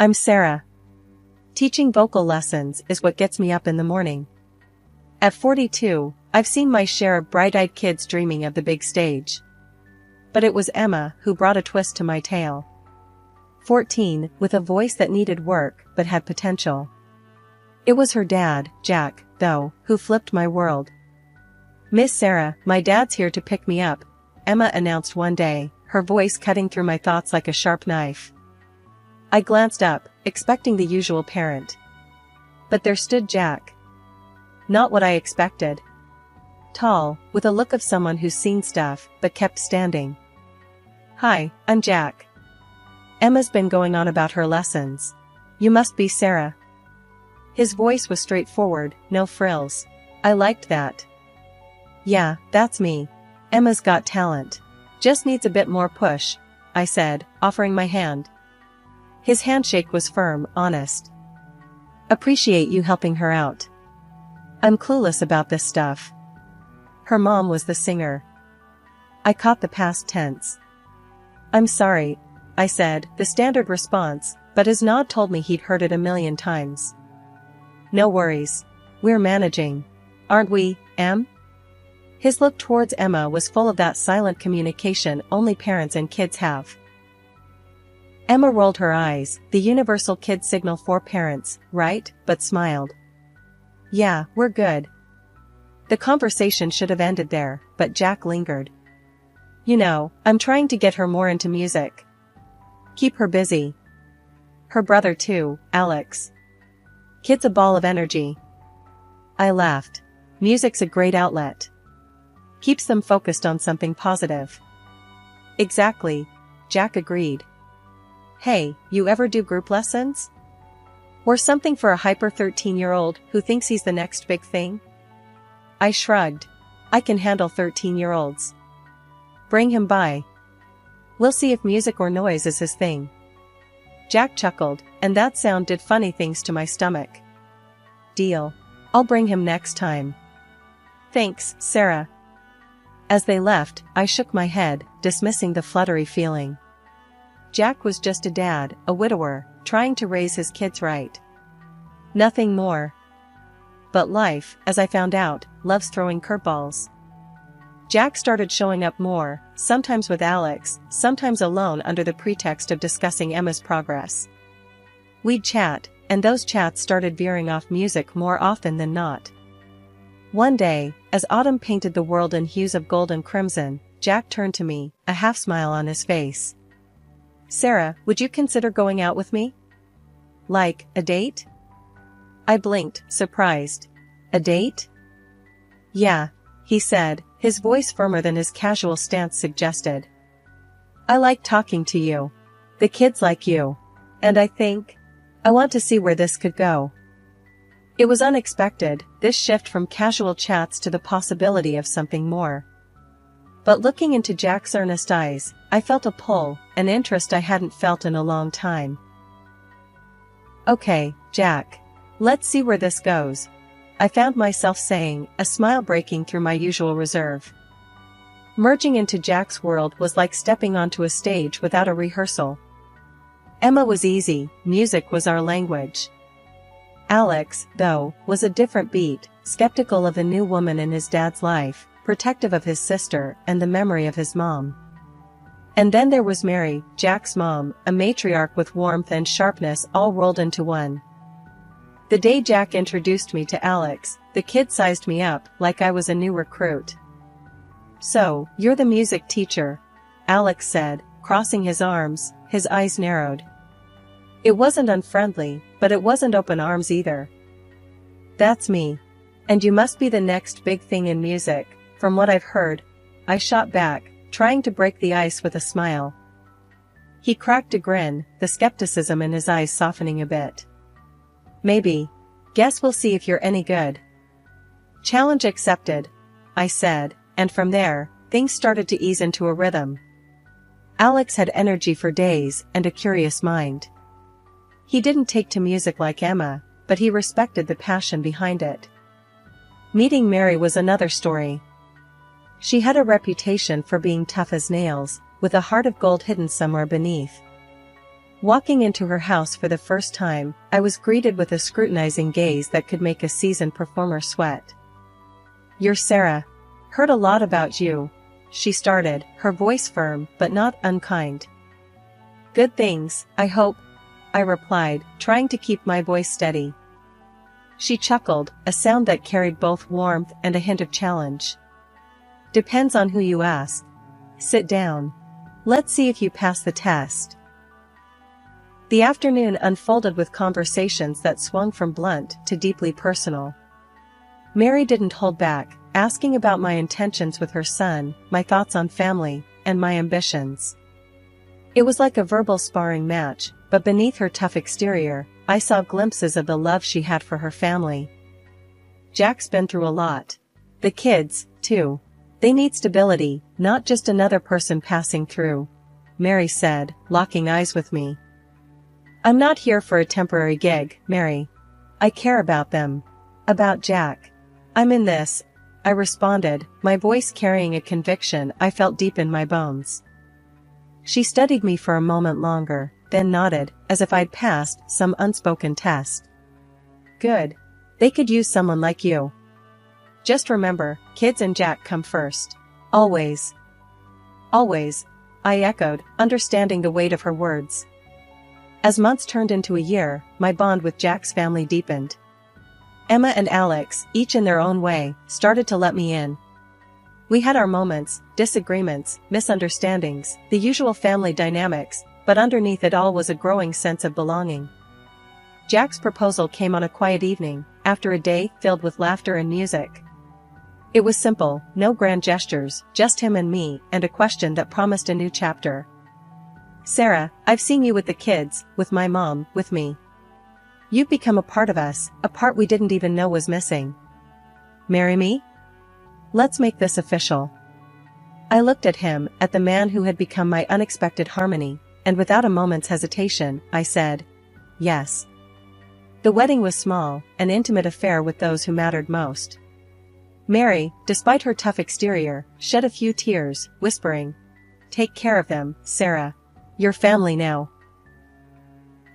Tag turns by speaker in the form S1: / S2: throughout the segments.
S1: I'm Sarah. Teaching vocal lessons is what gets me up in the morning. At 42, I've seen my share of bright-eyed kids dreaming of the big stage. But it was Emma who brought a twist to my tale. 14, with a voice that needed work but had potential. It was her dad, Jack, though, who flipped my world. "Miss Sarah, my dad's here to pick me up," Emma announced one day, her voice cutting through my thoughts like a sharp knife. I glanced up, expecting the usual parent. But there stood Jack. Not what I expected. Tall, with a look of someone who's seen stuff, but kept standing. "Hi, I'm Jack. Emma's been going on about her lessons. You must be Sarah." His voice was straightforward, no frills. I liked that. "Yeah, that's me. Emma's got talent. Just needs a bit more push," I said, offering my hand. His handshake was firm, honest. "Appreciate you helping her out. I'm clueless about this stuff." Her mom was the singer. I caught the past tense. "I'm sorry," I said, the standard response, but his nod told me he'd heard it a million times. "No worries. We're managing. Aren't we, Em?" His look towards Emma was full of that silent communication only parents and kids have. Emma rolled her eyes, the universal kid signal for parents, right, but smiled. "Yeah, we're good." The conversation should have ended there, but Jack lingered. "You know, I'm trying to get her more into music. Keep her busy. Her brother too, Alex. Kid's a ball of energy." I laughed. Music's a great outlet. Keeps them focused on something positive. "Exactly," Jack agreed. "Hey, you ever do group lessons? Or something for a hyper 13-year-old who thinks he's the next big thing?" I shrugged. "I can handle 13-year-olds. Bring him by. We'll see if music or noise is his thing." Jack chuckled, and that sound did funny things to my stomach. "Deal. I'll bring him next time." "Thanks, Sarah." As they left, I shook my head, dismissing the fluttery feeling. Jack was just a dad, a widower, trying to raise his kids right. Nothing more. But life, as I found out, loves throwing curveballs. Jack started showing up more, sometimes with Alex, sometimes alone under the pretext of discussing Emma's progress. We'd chat, and those chats started veering off music more often than not. One day, as autumn painted the world in hues of gold and crimson, Jack turned to me, a half smile on his face. "Sarah, would you consider going out with me? Like, a date?" I blinked, surprised. "A date?" "Yeah," he said, his voice firmer than his casual stance suggested. "I like talking to you. The kids like you. And I want to see where this could go." It was unexpected, this shift from casual chats to the possibility of something more. But looking into Jack's earnest eyes, I felt a pull, an interest I hadn't felt in a long time. "Okay, Jack. Let's see where this goes," I found myself saying, a smile breaking through my usual reserve. Merging into Jack's world was like stepping onto a stage without a rehearsal. Emma was easy, music was our language. Alex, though, was a different beat, skeptical of a new woman in his dad's life, protective of his sister and the memory of his mom. And then there was Mary, Jack's mom, a matriarch with warmth and sharpness all rolled into one. The day Jack introduced me to Alex, the kid sized me up like I was a new recruit. "So, you're the music teacher," Alex said, crossing his arms, his eyes narrowed. It wasn't unfriendly, but it wasn't open arms either. "That's me. And you must be the next big thing in music, from what I've heard," I shot back, trying to break the ice with a smile. He cracked a grin, the skepticism in his eyes softening a bit. "Maybe. Guess we'll see if you're any good." "Challenge accepted," I said, and from there, things started to ease into a rhythm. Alex had energy for days and a curious mind. He didn't take to music like Emma, but he respected the passion behind it. Meeting Mary was another story. She had a reputation for being tough as nails, with a heart of gold hidden somewhere beneath. Walking into her house for the first time, I was greeted with a scrutinizing gaze that could make a seasoned performer sweat. "You're Sarah. Heard a lot about you," she started, her voice firm but not unkind. "Good things, I hope," I replied, trying to keep my voice steady. She chuckled, a sound that carried both warmth and a hint of challenge. "Depends on who you ask. Sit down. Let's see if you pass the test." The afternoon unfolded with conversations that swung from blunt to deeply personal. Mary didn't hold back, asking about my intentions with her son, my thoughts on family, and my ambitions. It was like a verbal sparring match, but beneath her tough exterior, I saw glimpses of the love she had for her family. "Jack's been through a lot. The kids, too. They need stability, not just another person passing through," Mary said, locking eyes with me. "I'm not here for a temporary gig, Mary. I care about them. About Jack. I'm in this," I responded, my voice carrying a conviction I felt deep in my bones. She studied me for a moment longer, then nodded, as if I'd passed some unspoken test. "Good. They could use someone like you. Just remember, kids and Jack come first. Always." "Always," I echoed, understanding the weight of her words. As months turned into a year, my bond with Jack's family deepened. Emma and Alex, each in their own way, started to let me in. We had our moments, disagreements, misunderstandings, the usual family dynamics, but underneath it all was a growing sense of belonging. Jack's proposal came on a quiet evening, after a day filled with laughter and music. It was simple, no grand gestures, just him and me, and a question that promised a new chapter. "Sarah, I've seen you with the kids, with my mom, with me. You've become a part of us, a part we didn't even know was missing. Marry me? Let's make this official." I looked at him, at the man who had become my unexpected harmony, and without a moment's hesitation, I said, "Yes." The wedding was small, an intimate affair with those who mattered most. Mary, despite her tough exterior, shed a few tears, whispering, "Take care of them, Sarah. Your family now."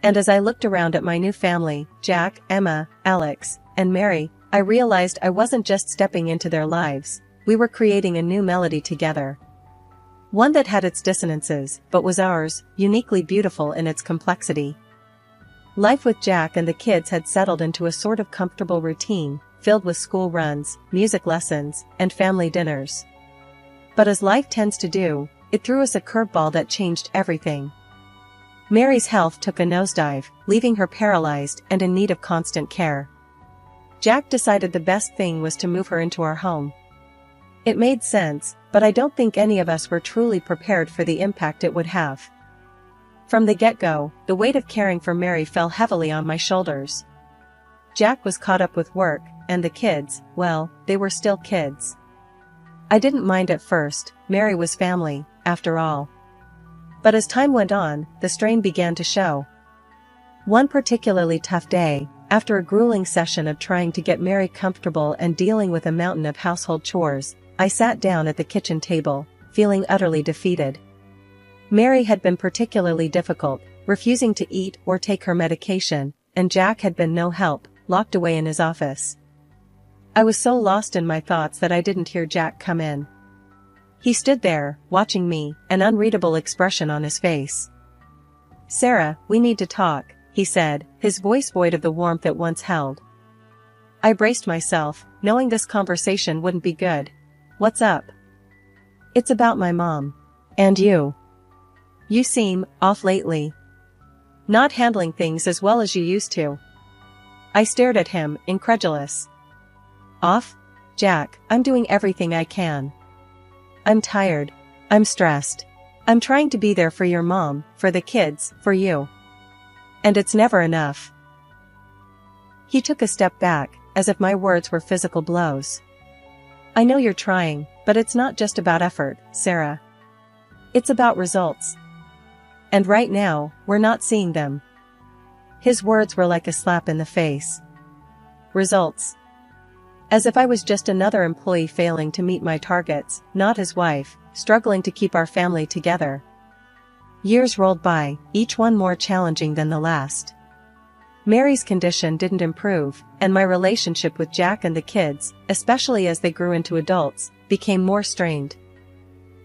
S1: And as I looked around at my new family, Jack, Emma, Alex, and Mary, I realized I wasn't just stepping into their lives, we were creating a new melody together. One that had its dissonances, but was ours, uniquely beautiful in its complexity. Life with Jack and the kids had settled into a sort of comfortable routine, filled with school runs, music lessons, and family dinners. But as life tends to do, it threw us a curveball that changed everything. Mary's health took a nosedive, leaving her paralyzed and in need of constant care. Jack decided the best thing was to move her into our home. It made sense, but I don't think any of us were truly prepared for the impact it would have. From the get-go, the weight of caring for Mary fell heavily on my shoulders. Jack was caught up with work, and the kids, well, they were still kids. I didn't mind at first, Mary was family, after all. But as time went on, the strain began to show. One particularly tough day, after a grueling session of trying to get Mary comfortable and dealing with a mountain of household chores, I sat down at the kitchen table, feeling utterly defeated. Mary had been particularly difficult, refusing to eat or take her medication, and Jack had been no help, locked away in his office. I was so lost in my thoughts that I didn't hear Jack come in. He stood there, watching me, an unreadable expression on his face. "Sarah, we need to talk," he said, his voice void of the warmth it once held. I braced myself, knowing this conversation wouldn't be good. "What's up?" "It's about my mom. And you. You seem off lately. Not handling things as well as you used to." I stared at him, incredulous. "Off? Jack, I'm doing everything I can. I'm tired. I'm stressed. I'm trying to be there for your mom, for the kids, for you. And it's never enough." He took a step back, as if my words were physical blows. "I know you're trying, but it's not just about effort, Sarah. It's about results. And right now, we're not seeing them." His words were like a slap in the face. Results. As if I was just another employee failing to meet my targets, not his wife, struggling to keep our family together. Years rolled by, each one more challenging than the last. Mary's condition didn't improve, and my relationship with Jack and the kids, especially as they grew into adults, became more strained.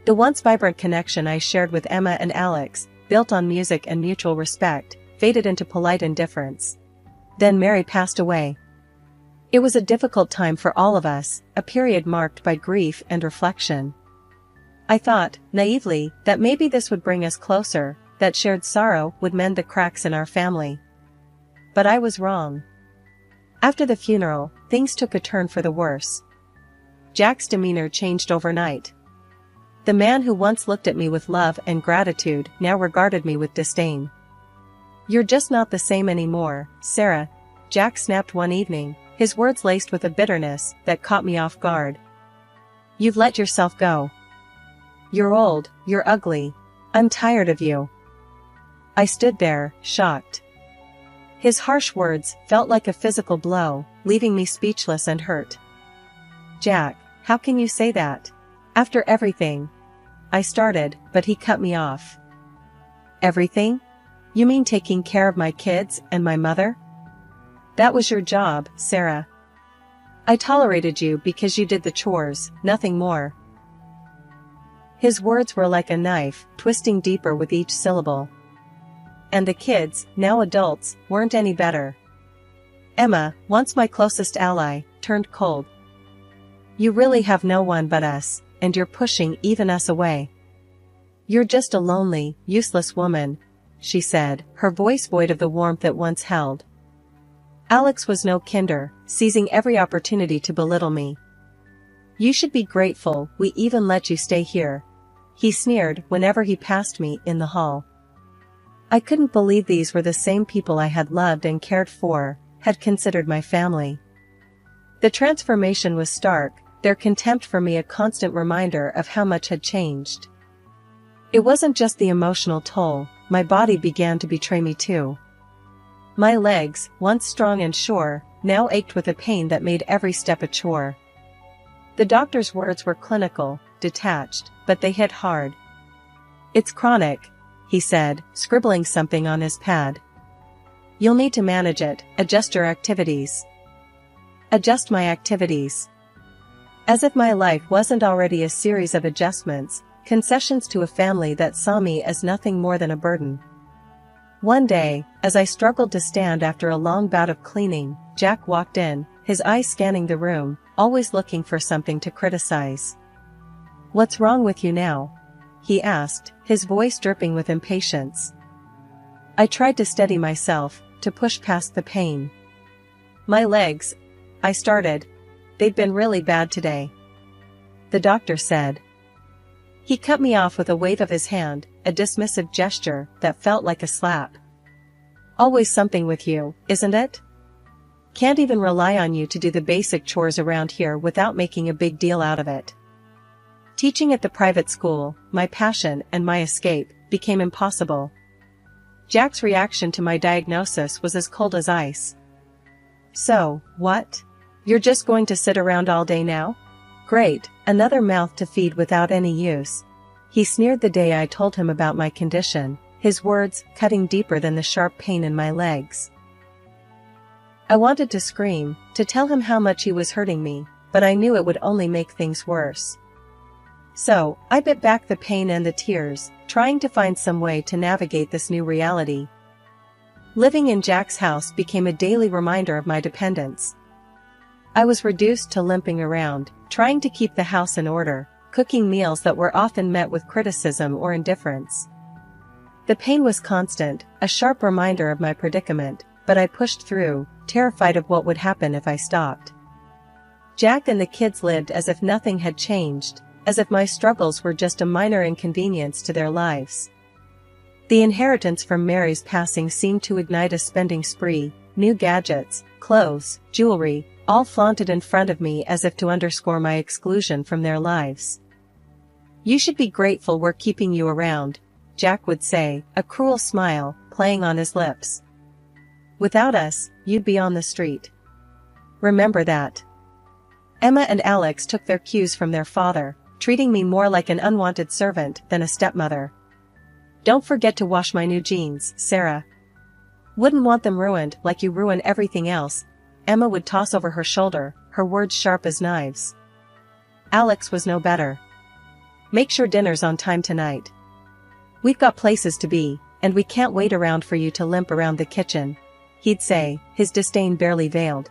S1: The once vibrant connection I shared with Emma and Alex, built on music and mutual respect, faded into polite indifference. Then Mary passed away. It was a difficult time for all of us, a period marked by grief and reflection. I thought, naively, that maybe this would bring us closer, that shared sorrow would mend the cracks in our family. But I was wrong. After the funeral, things took a turn for the worse. Jack's demeanor changed overnight. The man who once looked at me with love and gratitude now regarded me with disdain. "You're just not the same anymore, Sarah," Jack snapped one evening, his words laced with a bitterness that caught me off guard. "You've let yourself go. You're old, you're ugly. I'm tired of you." I stood there, shocked. His harsh words felt like a physical blow, leaving me speechless and hurt. "Jack, how can you say that? After everything?" I started, but he cut me off. "Everything? You mean taking care of my kids and my mother? That was your job, Sarah. I tolerated you because you did the chores, nothing more." His words were like a knife, twisting deeper with each syllable. And the kids, now adults, weren't any better. Emma, once my closest ally, turned cold. "You really have no one but us, and you're pushing even us away. You're just a lonely, useless woman," she said, her voice void of the warmth that once held. Alex was no kinder, seizing every opportunity to belittle me. "You should be grateful we even let you stay here," he sneered whenever he passed me in the hall. I couldn't believe these were the same people I had loved and cared for, had considered my family. The transformation was stark, their contempt for me a constant reminder of how much had changed. It wasn't just the emotional toll, my body began to betray me too. My legs, once strong and sure, now ached with a pain that made every step a chore. The doctor's words were clinical, detached, but they hit hard. "It's chronic," he said, scribbling something on his pad. "You'll need to manage it, adjust your activities." Adjust my activities. As if my life wasn't already a series of adjustments, concessions to a family that saw me as nothing more than a burden. One day, as I struggled to stand after a long bout of cleaning, Jack walked in, his eyes scanning the room, always looking for something to criticize. "What's wrong with you now?" he asked, his voice dripping with impatience. I tried to steady myself, to push past the pain. "My legs," I started. "They've been really bad today," the doctor said. He cut me off with a wave of his hand, a dismissive gesture that felt like a slap. "Always something with you, isn't it? Can't even rely on you to do the basic chores around here without making a big deal out of it." Teaching at the private school, my passion and my escape, became impossible. Jack's reaction to my diagnosis was as cold as ice. "So, what? You're just going to sit around all day now? Great, another mouth to feed without any use," he sneered the day I told him about my condition, his words cutting deeper than the sharp pain in my legs. I wanted to scream, to tell him how much he was hurting me, but I knew it would only make things worse. So, I bit back the pain and the tears, trying to find some way to navigate this new reality. Living in Jack's house became a daily reminder of my dependence. I was reduced to limping around, trying to keep the house in order, cooking meals that were often met with criticism or indifference. The pain was constant, a sharp reminder of my predicament, but I pushed through, terrified of what would happen if I stopped. Jack and the kids lived as if nothing had changed, as if my struggles were just a minor inconvenience to their lives. The inheritance from Mary's passing seemed to ignite a spending spree, new gadgets, clothes, jewelry, all flaunted in front of me as if to underscore my exclusion from their lives. "You should be grateful we're keeping you around," Jack would say, a cruel smile playing on his lips. "Without us, you'd be on the street. Remember that." Emma and Alex took their cues from their father, treating me more like an unwanted servant than a stepmother. Don't forget to wash my new jeans, Sarah. Wouldn't want them ruined like you ruin everything else, Emma would toss over her shoulder, her words sharp as knives. Alex was no better. Make sure dinner's on time tonight. We've got places to be, and we can't wait around for you to limp around the kitchen, he'd say, his disdain barely veiled.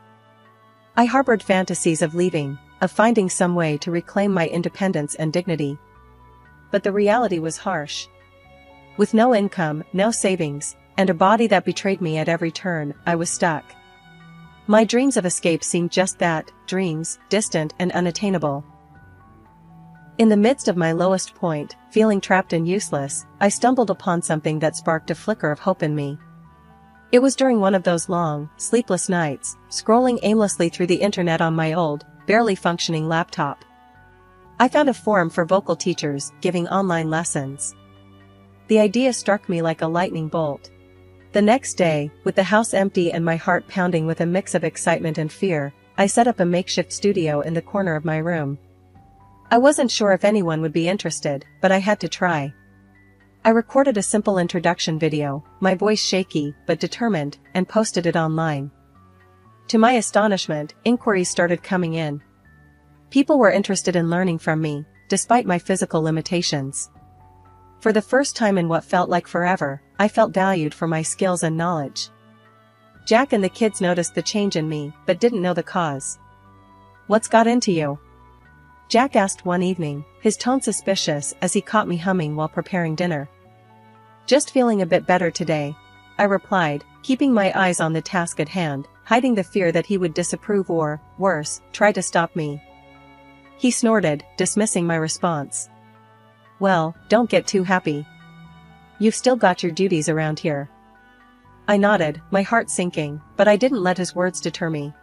S1: I harbored fantasies of leaving, of finding some way to reclaim my independence and dignity. But the reality was harsh. With no income, no savings, and a body that betrayed me at every turn, I was stuck. My dreams of escape seemed just that, dreams, distant and unattainable. In the midst of my lowest point, feeling trapped and useless, I stumbled upon something that sparked a flicker of hope in me. It was during one of those long, sleepless nights, scrolling aimlessly through the internet on my old, barely functioning laptop. I found a forum for vocal teachers giving online lessons. The idea struck me like a lightning bolt. The next day, with the house empty and my heart pounding with a mix of excitement and fear, I set up a makeshift studio in the corner of my room. I wasn't sure if anyone would be interested, but I had to try. I recorded a simple introduction video, my voice shaky but determined, and posted it online. To my astonishment, inquiries started coming in. People were interested in learning from me, despite my physical limitations. For the first time in what felt like forever, I felt valued for my skills and knowledge. Jack and the kids noticed the change in me, but didn't know the cause. "What's got into you?" Jack asked one evening, his tone suspicious as he caught me humming while preparing dinner. "Just feeling a bit better today," I replied, keeping my eyes on the task at hand, hiding the fear that he would disapprove or, worse, try to stop me. He snorted, dismissing my response. "Well, don't get too happy. You've still got your duties around here." I nodded, my heart sinking, but I didn't let his words deter me.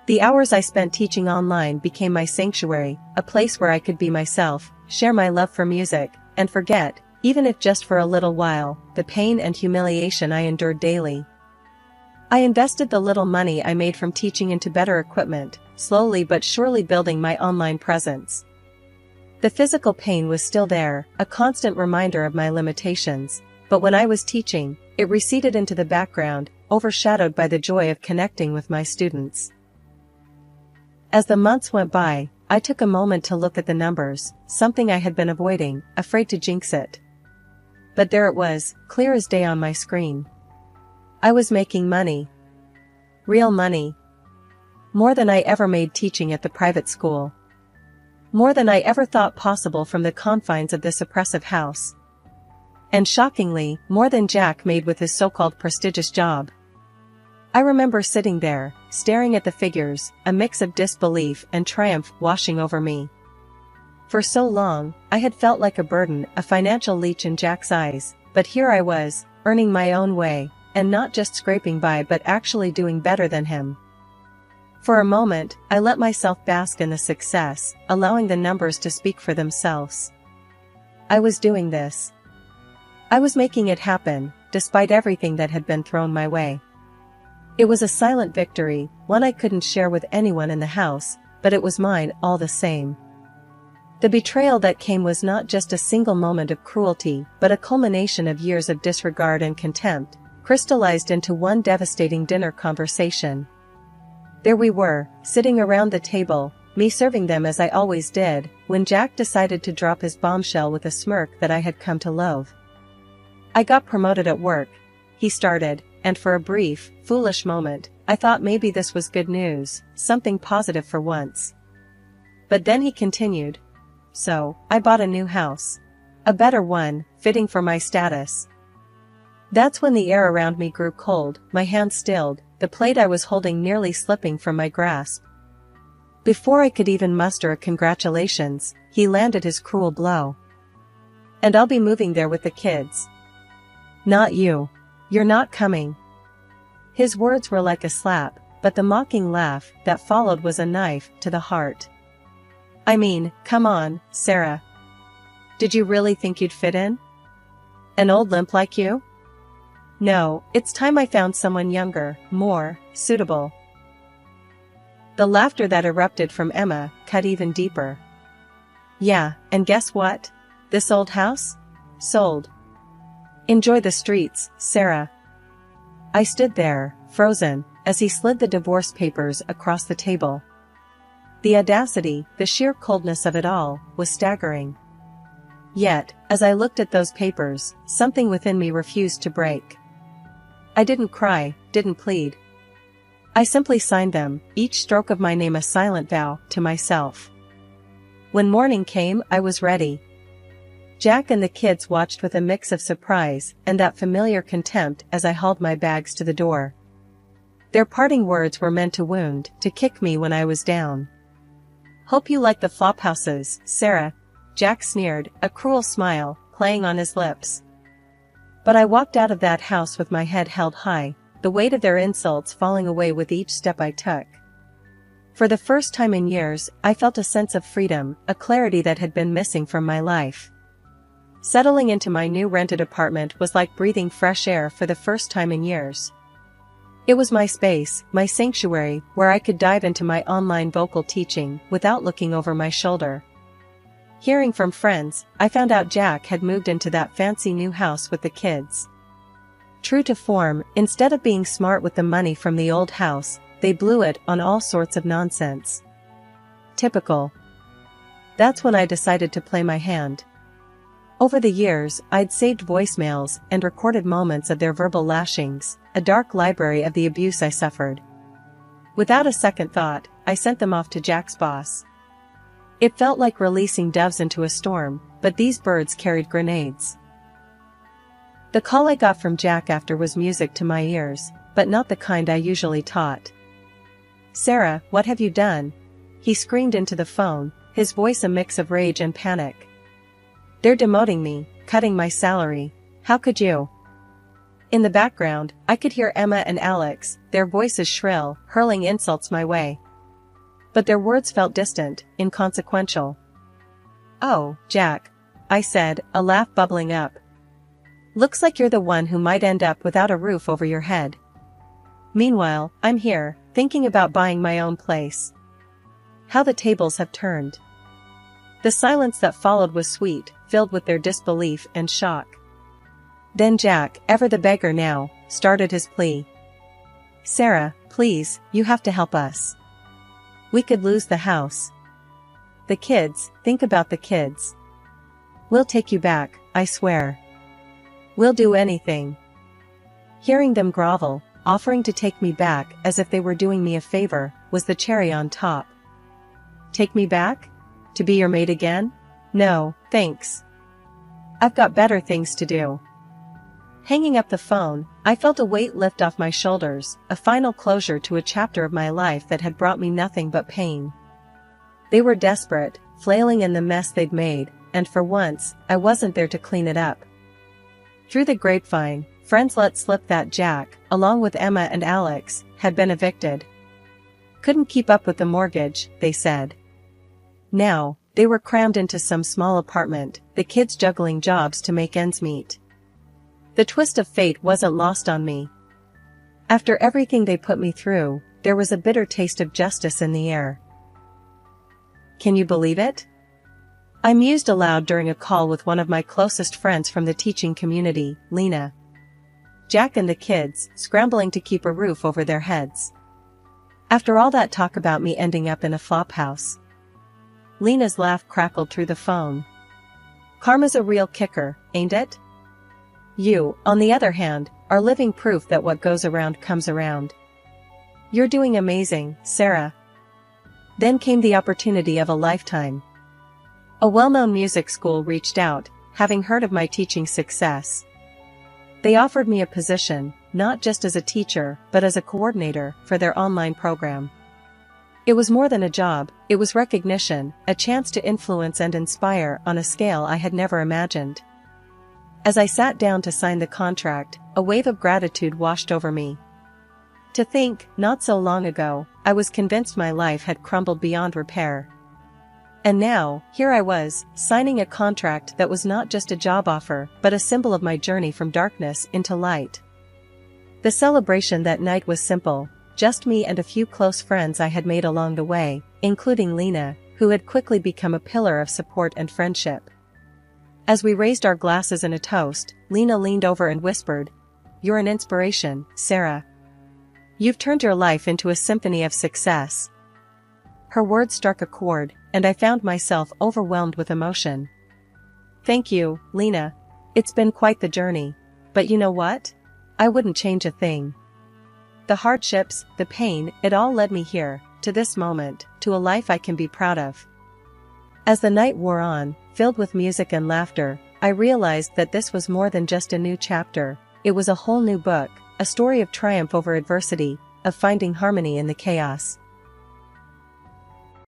S1: The hours I spent teaching online became my sanctuary, a place where I could be myself, share my love for music, and forget, even if just for a little while, the pain and humiliation I endured daily. I invested the little money I made from teaching into better equipment, slowly but surely building my online presence. The physical pain was still there, a constant reminder of my limitations, but when I was teaching, it receded into the background, overshadowed by the joy of connecting with my students. As the months went by, I took a moment to look at the numbers, something I had been avoiding, afraid to jinx it. But there it was, clear as day on my screen. I was making money. Real money. More than I ever made teaching at the private school. More than I ever thought possible from the confines of this oppressive house. And shockingly, more than Jack made with his so-called prestigious job. I remember sitting there, staring at the figures, a mix of disbelief and triumph washing over me. For so long, I had felt like a burden, a financial leech in Jack's eyes, but here I was, earning my own way, and not just scraping by but actually doing better than him. For a moment, I let myself bask in the success, allowing the numbers to speak for themselves. I was doing this. I was making it happen, despite everything that had been thrown my way. It was a silent victory, one I couldn't share with anyone in the house, but it was mine all the same. The betrayal that came was not just a single moment of cruelty, but a culmination of years of disregard and contempt, crystallized into one devastating dinner conversation. There we were, sitting around the table, me serving them as I always did, when Jack decided to drop his bombshell with a smirk that I had come to loathe. "I got promoted at work," he started, and for a brief, foolish moment, I thought maybe this was good news, something positive for once. But then he continued. "So, I bought a new house. A better one, fitting for my status." That's when the air around me grew cold, my hands stilled, the plate I was holding nearly slipping from my grasp. Before I could even muster a congratulations, he landed his cruel blow. "And I'll be moving there with the kids." "Not you. You're not coming." His words were like a slap, but the mocking laugh that followed was a knife to the heart. "I mean, come on, Sarah. Did you really think you'd fit in? An old limp like you? No, it's time I found someone younger, more suitable." The laughter that erupted from Emma cut even deeper. "Yeah, and guess what? This old house? Sold. Enjoy the streets, Sarah. I stood there, frozen, as he slid the divorce papers across the table. The audacity, the sheer coldness of it all, was staggering. Yet, as I looked at those papers, something within me refused to break. I didn't cry, didn't plead. I simply signed them, each stroke of my name a silent vow to myself. When morning came, I was ready. Jack and the kids watched with a mix of surprise and that familiar contempt as I hauled my bags to the door. Their parting words were meant to wound, to kick me when I was down. "Hope you like the flophouses, Sarah," Jack sneered, a cruel smile playing on his lips. But I walked out of that house with my head held high, the weight of their insults falling away with each step I took. For the first time in years, I felt a sense of freedom, a clarity that had been missing from my life. Settling into my new rented apartment was like breathing fresh air for the first time in years. It was my space, my sanctuary, where I could dive into my online vocal teaching without looking over my shoulder. Hearing from friends, I found out Jack had moved into that fancy new house with the kids. True to form, instead of being smart with the money from the old house, they blew it on all sorts of nonsense. Typical. That's when I decided to play my hand. Over the years, I'd saved voicemails and recorded moments of their verbal lashings, a dark library of the abuse I suffered. Without a second thought, I sent them off to Jack's boss. It felt like releasing doves into a storm, but these birds carried grenades. The call I got from Jack after was music to my ears, but not the kind I usually taught. "Sarah, what have you done?" he screamed into the phone, his voice a mix of rage and panic. "They're demoting me, cutting my salary. How could you?" In the background, I could hear Emma and Alex, their voices shrill, hurling insults my way. But their words felt distant, inconsequential. "Oh, Jack," I said, a laugh bubbling up. "Looks like you're the one who might end up without a roof over your head. Meanwhile, I'm here, thinking about buying my own place." How the tables have turned. The silence that followed was sweet, filled with their disbelief and shock. Then Jack, ever the beggar now, started his plea. "Sarah, please, you have to help us. We could lose the house. The kids, think about the kids. We'll take you back, I swear. We'll do anything." Hearing them grovel, offering to take me back as if they were doing me a favor, was the cherry on top. Take me back? To be your maid again? No, thanks. I've got better things to do. Hanging up the phone, I felt a weight lift off my shoulders, a final closure to a chapter of my life that had brought me nothing but pain. They were desperate, flailing in the mess they'd made, and for once, I wasn't there to clean it up. Through the grapevine, friends let slip that Jack, along with Emma and Alex, had been evicted. Couldn't keep up with the mortgage, they said. Now, they were crammed into some small apartment, the kids juggling jobs to make ends meet. The twist of fate wasn't lost on me. After everything they put me through, there was a bitter taste of justice in the air. Can you believe it? I mused aloud during a call with one of my closest friends from the teaching community, Lena. Jack and the kids, scrambling to keep a roof over their heads. After all that talk about me ending up in a flophouse. Lena's laugh crackled through the phone. Karma's a real kicker, ain't it? You, on the other hand, are living proof that what goes around comes around. You're doing amazing, Sarah. Then came the opportunity of a lifetime. A well-known music school reached out, having heard of my teaching success. They offered me a position, not just as a teacher, but as a coordinator for their online program. It was more than a job, it was recognition, a chance to influence and inspire on a scale I had never imagined. As I sat down to sign the contract, a wave of gratitude washed over me. To think, not so long ago, I was convinced my life had crumbled beyond repair. And now, here I was, signing a contract that was not just a job offer, but a symbol of my journey from darkness into light. The celebration that night was simple, just me and a few close friends I had made along the way, including Lena, who had quickly become a pillar of support and friendship. As we raised our glasses in a toast, Lena leaned over and whispered, "You're an inspiration, Sarah. You've turned your life into a symphony of success." Her words struck a chord, and I found myself overwhelmed with emotion. "Thank you, Lena. It's been quite the journey. But you know what? I wouldn't change a thing. The hardships, the pain, it all led me here, to this moment, to a life I can be proud of." As the night wore on, filled with music and laughter, I realized that this was more than just a new chapter. It was a whole new book, a story of triumph over adversity, of finding harmony in the chaos.